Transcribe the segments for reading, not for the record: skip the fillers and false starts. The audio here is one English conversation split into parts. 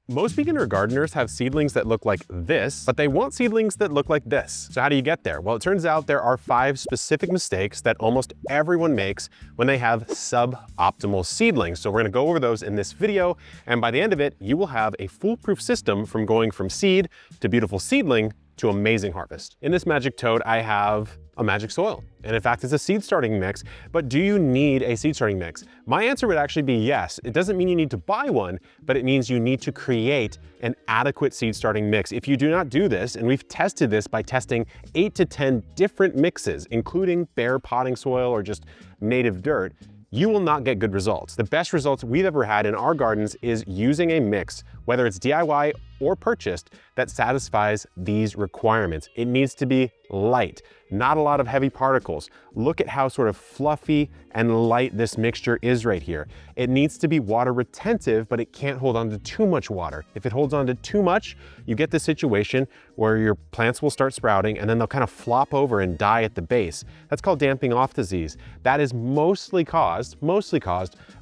Most beginner gardeners have seedlings that look like this, but they want seedlings that look like this. So how do you get there? Well, it turns out there are 5 specific mistakes that almost everyone makes when they have suboptimal seedlings. So we're gonna go over those in this video, and by the end of it, you will have a foolproof system from going from seed to beautiful seedling to amazing harvest. In this magic tote, I have a magic soil. And in fact, it's a seed starting mix, but do you need a seed starting mix? My answer would actually be yes. It doesn't mean you need to buy one, but it means you need to create an adequate seed starting mix. If you do not do this, and we've tested this by testing 8 to 10 different mixes, including bare potting soil or just native dirt, you will not get good results. The best results we've ever had in our gardens is using a mix, whether it's DIY or purchased, that satisfies these requirements. It needs to be light, not a lot of heavy particles. Look at how sort of fluffy and light this mixture is right here. It needs to be water retentive, but it can't hold on to too much water. If it holds on to too much, you get this situation where your plants will start sprouting and then they'll kind of flop over and die at the base. That's called damping off disease. That is mostly caused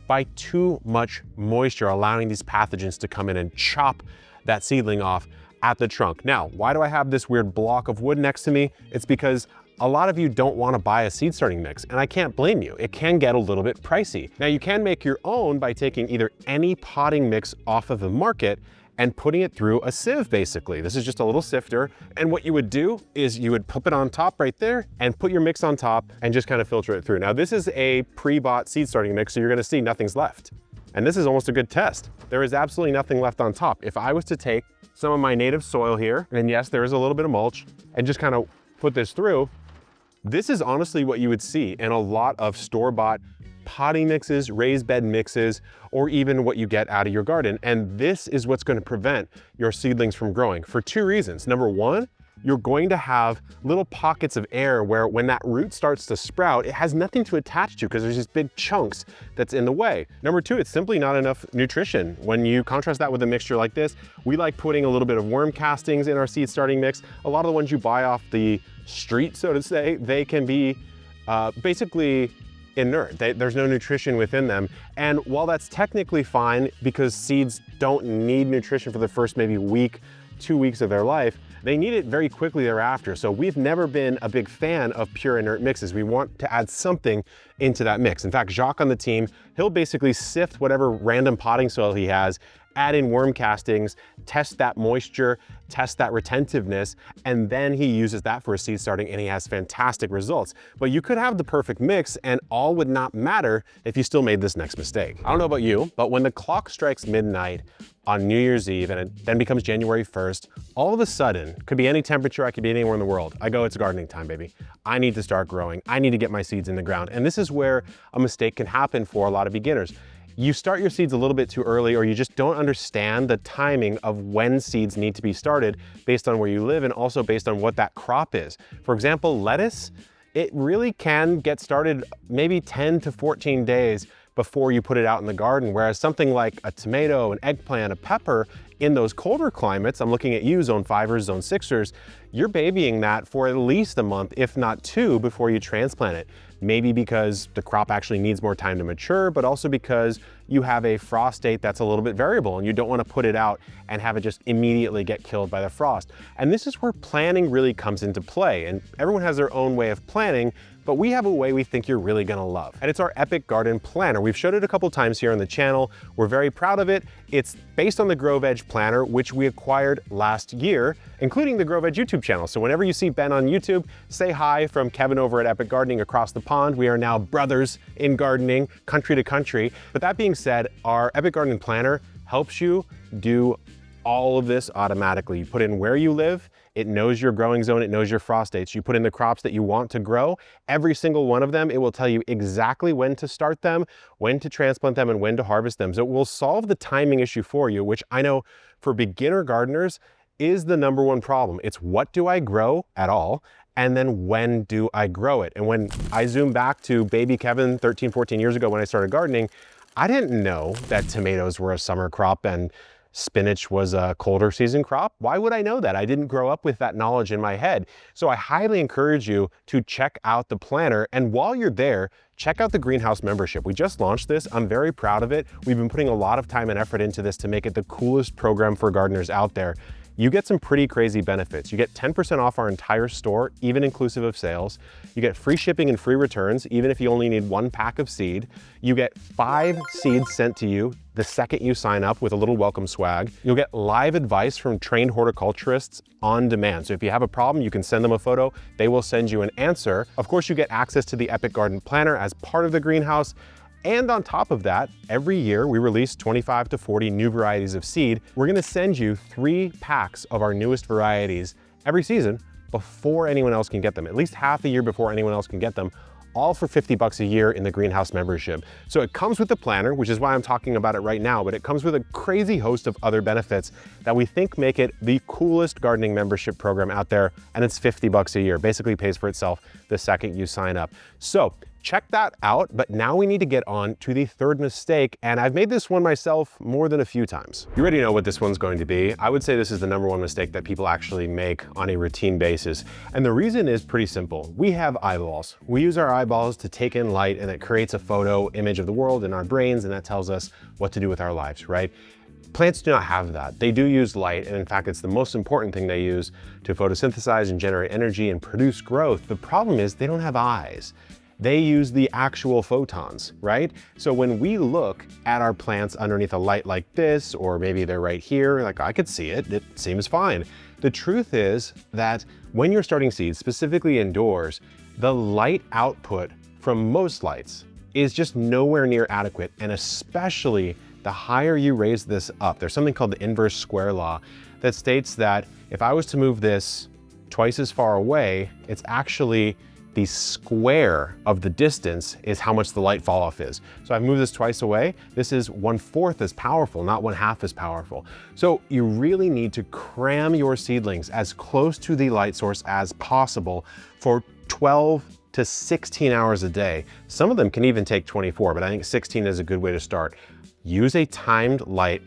by too much moisture, allowing these pathogens to come in and chop that seedling off at the trunk. Now, why do I have this weird block of wood next to me? It's because a lot of you don't want to buy a seed starting mix, and I can't blame you. It can get a little bit pricey. Now, you can make your own by taking either any potting mix off of the market and putting it through a sieve, basically. This is just a little sifter, and what you would do is you would put it on top right there and put your mix on top and just kind of filter it through. Now, this is a pre-bought seed starting mix, so you're gonna see nothing's left. And this is almost a good test. There is absolutely nothing left on top. If I was to take some of my native soil here, and yes, there is a little bit of mulch, and just kind of put this through, this is honestly what you would see in a lot of store-bought potting mixes, raised bed mixes, or even what you get out of your garden. And this is what's going to prevent your seedlings from growing for 2 reasons. Number 1, you're going to have little pockets of air where when that root starts to sprout, it has nothing to attach to because there's these big chunks that's in the way. Number 2, it's simply not enough nutrition. When you contrast that with a mixture like this, we like putting a little bit of worm castings in our seed starting mix. A lot of the ones you buy off the street, so to say, they can be basically inert. There's no nutrition within them. And while that's technically fine because seeds don't need nutrition for the first maybe week, 2 weeks of their life, they need it very quickly thereafter. So we've never been a big fan of pure inert mixes. We want to add something into that mix. In fact, Jacques on the team, he'll basically sift whatever random potting soil he has, add in worm castings, test that moisture, test that retentiveness, and then he uses that for a seed starting and he has fantastic results. But you could have the perfect mix and all would not matter if you still made this next mistake. I don't know about you, but when the clock strikes midnight on New Year's Eve and it then becomes January 1st, all of a sudden, could be any temperature, I could be anywhere in the world, I go, it's gardening time, baby. I need to start growing. I need to get my seeds in the ground. And this is where a mistake can happen for a lot of beginners. You start your seeds a little bit too early, or you just don't understand the timing of when seeds need to be started based on where you live and also based on what that crop is. For example, lettuce, it really can get started maybe 10 to 14 days before you put it out in the garden, whereas something like a tomato, an eggplant, a pepper, in those colder climates, I'm looking at you, zone 5ers, zone 6ers, you're babying that for at least a month, if not 2, before you transplant it. Maybe because the crop actually needs more time to mature, but also because you have a frost date that's a little bit variable and you don't want to put it out and have it just immediately get killed by the frost. And this is where planning really comes into play. And everyone has their own way of planning, but we have a way we think you're really gonna love. And it's our Epic Garden Planner. We've showed it a couple times here on the channel. We're very proud of it. It's based on the Grow Veg Planner, which we acquired last year, including the Grow Veg YouTube channel. So whenever you see Ben on YouTube, say hi from Kevin over at Epic Gardening across the pond. We are now brothers in gardening, country to country. But that being said, our Epic Garden Planner helps you do all of this automatically. You put in where you live, it knows your growing zone, it knows your frost dates. You put in the crops that you want to grow, every single one of them, it will tell you exactly when to start them, when to transplant them, and when to harvest them. So it will solve the timing issue for you, which I know for beginner gardeners is the #1 problem. It's what do I grow at all? And then when do I grow it? And when I zoom back to baby Kevin 13, 14 years ago when I started gardening, I didn't know that tomatoes were a summer crop and spinach was a colder season crop? Why would I know that? I didn't grow up with that knowledge in my head. So I highly encourage you to check out the planner. And while you're there, check out the greenhouse membership. We just launched this. I'm very proud of it. We've been putting a lot of time and effort into this to make it the coolest program for gardeners out there. You get some pretty crazy benefits. You get 10% off our entire store, even inclusive of sales. You get free shipping and free returns, even if you only need 1 pack of seed. You get 5 seeds sent to you the second you sign up with a little welcome swag. You'll get live advice from trained horticulturists on demand. So if you have a problem, you can send them a photo. They will send you an answer. Of course, you get access to the Epic Garden Planner as part of the greenhouse. And on top of that, every year we release 25 to 40 new varieties of seed. We're gonna send you 3 packs of our newest varieties every season before anyone else can get them, at least half a year before anyone else can get them, all for $50 a year in the greenhouse membership. So it comes with the planner, which is why I'm talking about it right now, but it comes with a crazy host of other benefits that we think make it the coolest gardening membership program out there, and it's $50 a year. Basically pays for itself the second you sign up. So check that out, but now we need to get on to the third mistake, and I've made this one myself more than a few times. You already know what this one's going to be. I would say this is the #1 mistake that people actually make on a routine basis, and the reason is pretty simple. We have eyeballs. We use our eyeballs to take in light, and it creates a photo image of the world in our brains, and that tells us what to do with our lives, right? Plants do not have that. They do use light, and in fact, it's the most important thing they use to photosynthesize and generate energy and produce growth. The problem is they don't have eyes. They use the actual photons, right? So when we look at our plants underneath a light like this, or maybe they're right here, like I could see it, it seems fine. The truth is that when you're starting seeds, specifically indoors, the light output from most lights is just nowhere near adequate, and especially the higher you raise this up. There's something called the inverse square law that states that if I was to move this twice as far away, it's actually the square of the distance is how much the light fall off is. So I've moved this twice away. This is 1/4 as powerful, not 1/2 as powerful. So you really need to cram your seedlings as close to the light source as possible for 12 to 16 hours a day. Some of them can even take 24, but I think 16 is a good way to start. Use a timed light,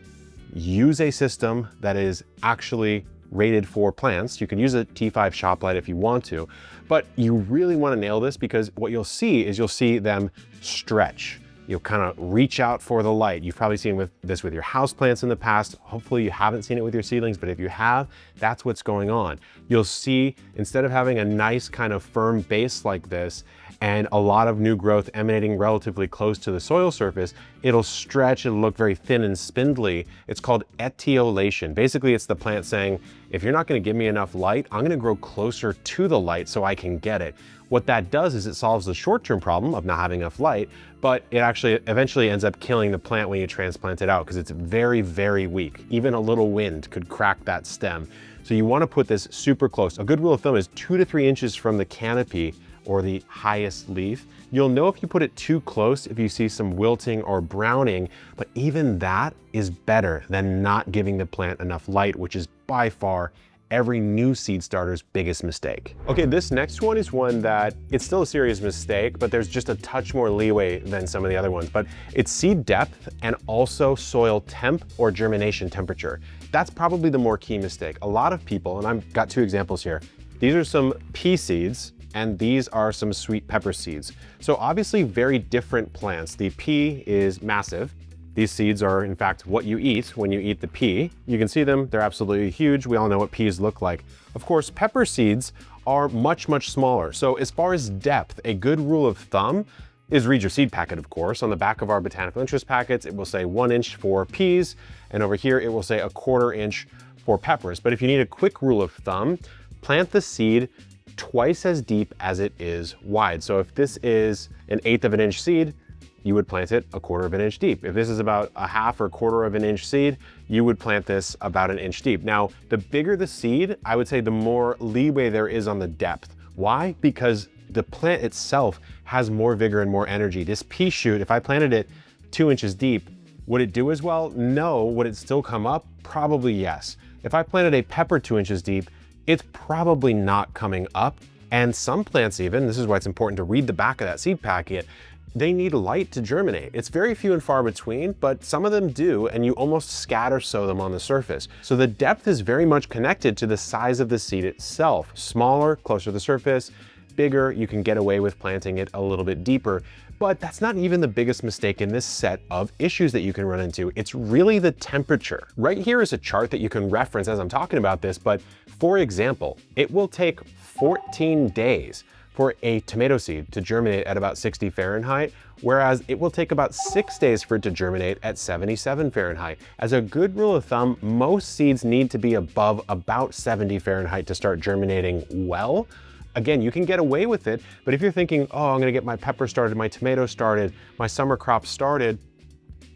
use a system that is actually rated for plants. You can use a T5 shop light if you want to, but you really want to nail this, because what you'll see is you'll see them stretch. You'll kind of reach out for the light. You've probably seen this with your houseplants in the past. Hopefully you haven't seen it with your seedlings, but if you have, that's what's going on. You'll see, instead of having a nice kind of firm base like this and a lot of new growth emanating relatively close to the soil surface, it'll stretch, it'll look very thin and spindly. It's called etiolation. Basically, it's the plant saying, if you're not gonna give me enough light, I'm gonna grow closer to the light so I can get it. What that does is it solves the short-term problem of not having enough light, but it actually eventually ends up killing the plant when you transplant it out, because it's very, very weak. Even a little wind could crack that stem. So you wanna put this super close. A good rule of thumb is 2 to 3 inches from the canopy or the highest leaf. You'll know if you put it too close if you see some wilting or browning, but even that is better than not giving the plant enough light, which is by far every new seed starter's biggest mistake. Okay, this next one is one that it's still a serious mistake, but there's just a touch more leeway than some of the other ones, but it's seed depth and also soil temp or germination temperature. That's probably the more key mistake. A lot of people, and I've got 2 examples here. These are some pea seeds, and these are some sweet pepper seeds. So obviously very different plants. The pea is massive. These seeds are in fact what you eat when you eat the pea. You can see them, they're absolutely huge. We all know what peas look like. Of course, pepper seeds are much, much smaller. So as far as depth, a good rule of thumb is read your seed packet, of course. On the back of our botanical interest packets, it will say 1 inch for peas, and over here it will say 1/4 inch for peppers. But if you need a quick rule of thumb, plant the seed twice as deep as it is wide. So if this is 1/8 of an inch seed, you would plant it 1/4 of an inch deep. If this is about 1/2 or 1/4 of an inch seed, you would plant this about 1 inch deep. Now, the bigger the seed, I would say the more leeway there is on the depth. Why? Because the plant itself has more vigor and more energy. This pea shoot, if I planted it 2 inches deep, would it do as well? No. Would it still come up? Probably yes. If I planted a pepper 2 inches deep, it's probably not coming up. And some plants even, this is why it's important to read the back of that seed packet, they need light to germinate. It's very few and far between, but some of them do, and you almost scatter sow them on the surface. So the depth is very much connected to the size of the seed itself. Smaller, closer to the surface, bigger, you can get away with planting it a little bit deeper. But that's not even the biggest mistake in this set of issues that you can run into. It's really the temperature. Right here is a chart that you can reference as I'm talking about this, but for example, it will take 14 days for a tomato seed to germinate at about 60 Fahrenheit, whereas it will take about 6 days for it to germinate at 77 Fahrenheit. As a good rule of thumb, most seeds need to be above about 70 Fahrenheit to start germinating well. Again, you can get away with it, but if you're thinking, oh, I'm gonna get my pepper started, my tomato started, my summer crop started,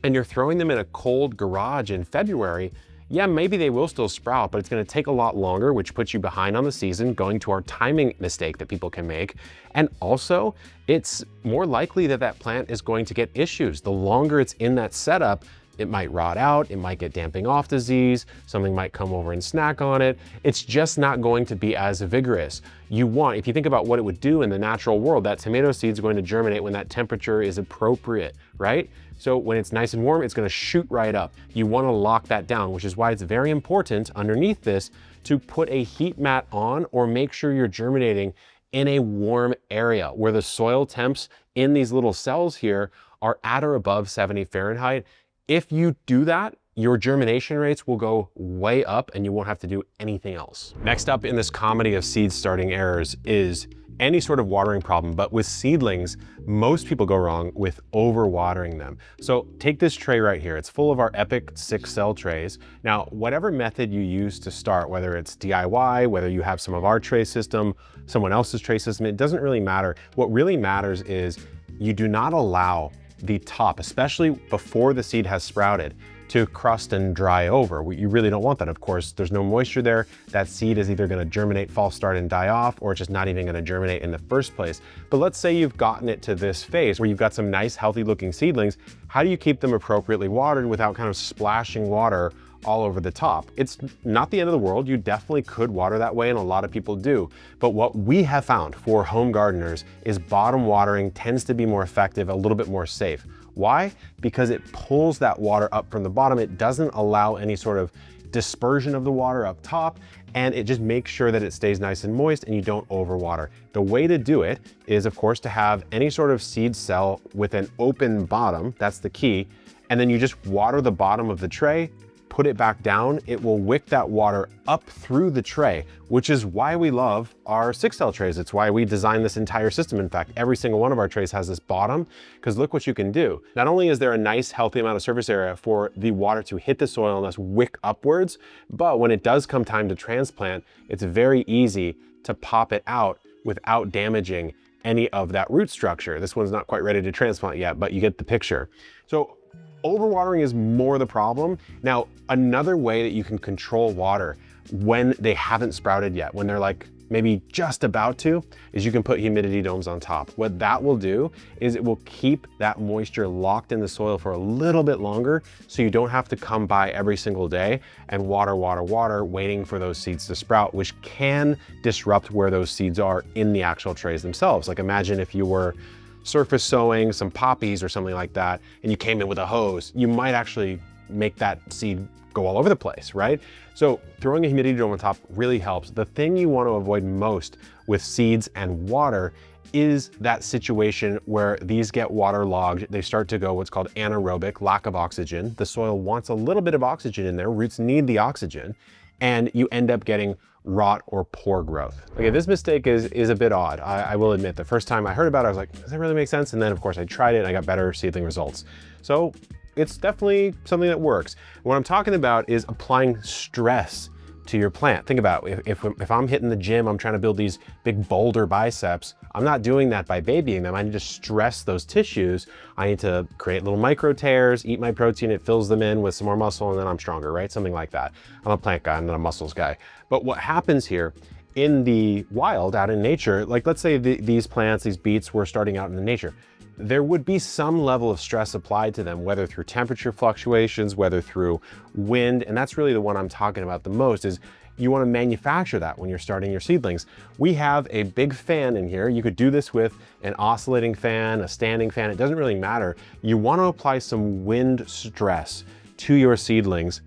and you're throwing them in a cold garage in February, yeah, maybe they will still sprout, but it's gonna take a lot longer, which puts you behind on the season, going to our timing mistake that people can make. And also, it's more likely that that plant is going to get issues. The longer it's in that setup, it might rot out, it might get damping off disease, something might come over and snack on it. It's just not going to be as vigorous. If you think about what it would do in the natural world, that tomato seed is going to germinate when that temperature is appropriate, right? So when it's nice and warm, it's gonna shoot right up. You wanna lock that down, which is why it's very important underneath this to put a heat mat on or make sure you're germinating in a warm area where the soil temps in these little cells here are at or above 70 Fahrenheit. If you do that, your germination rates will go way up and you won't have to do anything else. Next up in this comedy of seed starting errors is any sort of watering problem, but with seedlings, most people go wrong with overwatering them. So take this tray right here. It's full of our Epic 6-cell trays. Now, whatever method you use to start, whether it's DIY, whether you have some of our tray system, someone else's tray system, it doesn't really matter. What really matters is you do not allow the top, especially before the seed has sprouted, to crust and dry over. You really don't want that. Of course, there's no moisture there. That seed is either gonna germinate, false start, and die off, or it's just not even gonna germinate in the first place. But let's say you've gotten it to this phase where you've got some nice, healthy looking seedlings. How do you keep them appropriately watered without kind of splashing water all over the top? It's not the end of the world. You definitely could water that way, and a lot of people do. But what we have found for home gardeners is bottom watering tends to be more effective, a little bit more safe. Why? Because it pulls that water up from the bottom. It doesn't allow any sort of dispersion of the water up top, and it just makes sure that it stays nice and moist and you don't overwater. The way to do it is, of course, to have any sort of seed cell with an open bottom. That's the key. And then you just water the bottom of the tray, put it back down. It will wick that water up through the tray, which is why we love our 6-cell trays. It's why we designed this entire system. In fact, every single one of our trays has this bottom, because look what you can do. Not only is there a nice healthy amount of surface area for the water to hit the soil and thus wick upwards, but when it does come time to transplant, it's very easy to pop it out without damaging any of that root structure. This one's not quite ready to transplant yet, but you get the picture. So overwatering is more the problem. Now, another way that you can control water when they haven't sprouted yet, when they're like maybe just about to, is you can put humidity domes on top. What that will do is it will keep that moisture locked in the soil for a little bit longer, so you don't have to come by every single day and water, waiting for those seeds to sprout, which can disrupt where those seeds are in the actual trays themselves. Like imagine if you were surface sowing some poppies or something like that, and you came in with a hose, you might actually make that seed go all over the place, right? So throwing a humidity dome on top really helps. The thing you want to avoid most with seeds and water is that situation where these get waterlogged. They start to go what's called anaerobic, lack of oxygen. The soil wants a little bit of oxygen in there. Roots need the oxygen, and you end up getting rot or poor growth. Okay, this mistake is a bit odd. I will admit, the first time I heard about it, I was like, does that really make sense? And then of course I tried it and I got better seedling results. So it's definitely something that works. What I'm talking about is applying stress to your plant. Think about if I'm hitting the gym, I'm trying to build these big boulder biceps. I'm not doing that by babying them. I need to stress those tissues. I need to create little micro tears, eat my protein, it fills them in with some more muscle, and then I'm stronger, right? Something like that. I'm a plant guy, I'm not a muscles guy. But what happens here in the wild, out in nature, like let's say these plants, these beets were starting out in the nature, there would be some level of stress applied to them, whether through temperature fluctuations, whether through wind, and that's really the one I'm talking about the most, is you want to manufacture that when you're starting your seedlings. We have a big fan in here. You could do this with an oscillating fan, a standing fan, it doesn't really matter. You want to apply some wind stress to your seedlings.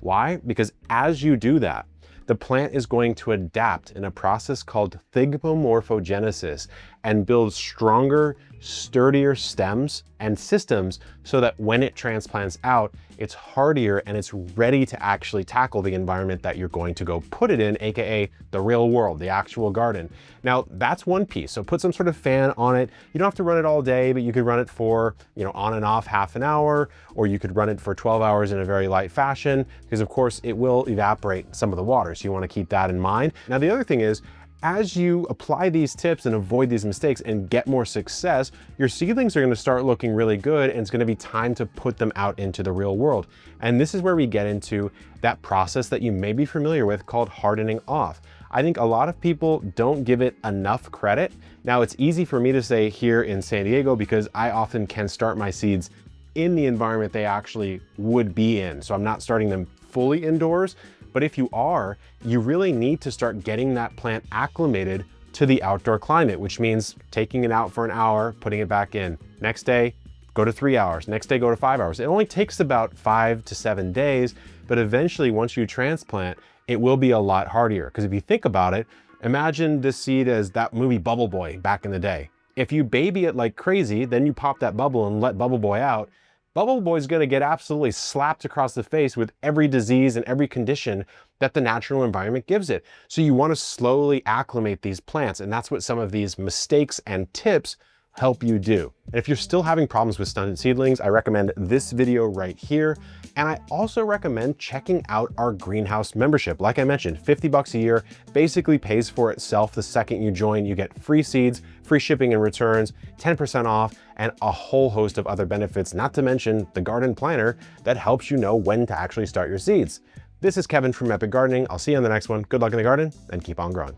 Why? Because as you do that, the plant is going to adapt in a process called thigmomorphogenesis and build stronger, sturdier stems and systems so that when it transplants out, it's hardier and it's ready to actually tackle the environment that you're going to go put it in, AKA the real world, the actual garden. Now that's one piece. So put some sort of fan on it. You don't have to run it all day, but you could run it for, on and off half an hour, or you could run it for 12 hours in a very light fashion, because of course it will evaporate some of the water. So you want to keep that in mind. Now the other thing is, as you apply these tips and avoid these mistakes and get more success, your seedlings are going to start looking really good, and it's going to be time to put them out into the real world. And this is where we get into that process that you may be familiar with called hardening off. I think a lot of people don't give it enough credit. Now it's easy for me to say here in San Diego because I often can start my seeds in the environment they actually would be in. So I'm not starting them fully indoors. But if you are, you really need to start getting that plant acclimated to the outdoor climate, which means taking it out for an hour, putting it back in. Next day, go to 3 hours. Next day, go to 5 hours. It only takes about 5 to 7 days, but eventually once you transplant, it will be a lot hardier. Because if you think about it, imagine this seed as that movie Bubble Boy back in the day. If you baby it like crazy, then you pop that bubble and let Bubble Boy out, Bubble Boy's gonna get absolutely slapped across the face with every disease and every condition that the natural environment gives it. So you wanna slowly acclimate these plants, and that's what some of these mistakes and tips help you do. And if you're still having problems with stunted seedlings, I recommend this video right here. And I also recommend checking out our greenhouse membership. Like I mentioned, 50 bucks a year basically pays for itself the second you join. You get free seeds, free shipping and returns, 10% off, and a whole host of other benefits, not to mention the garden planner that helps you know when to actually start your seeds. This is Kevin from Epic Gardening. I'll see you on the next one. Good luck in the garden and keep on growing.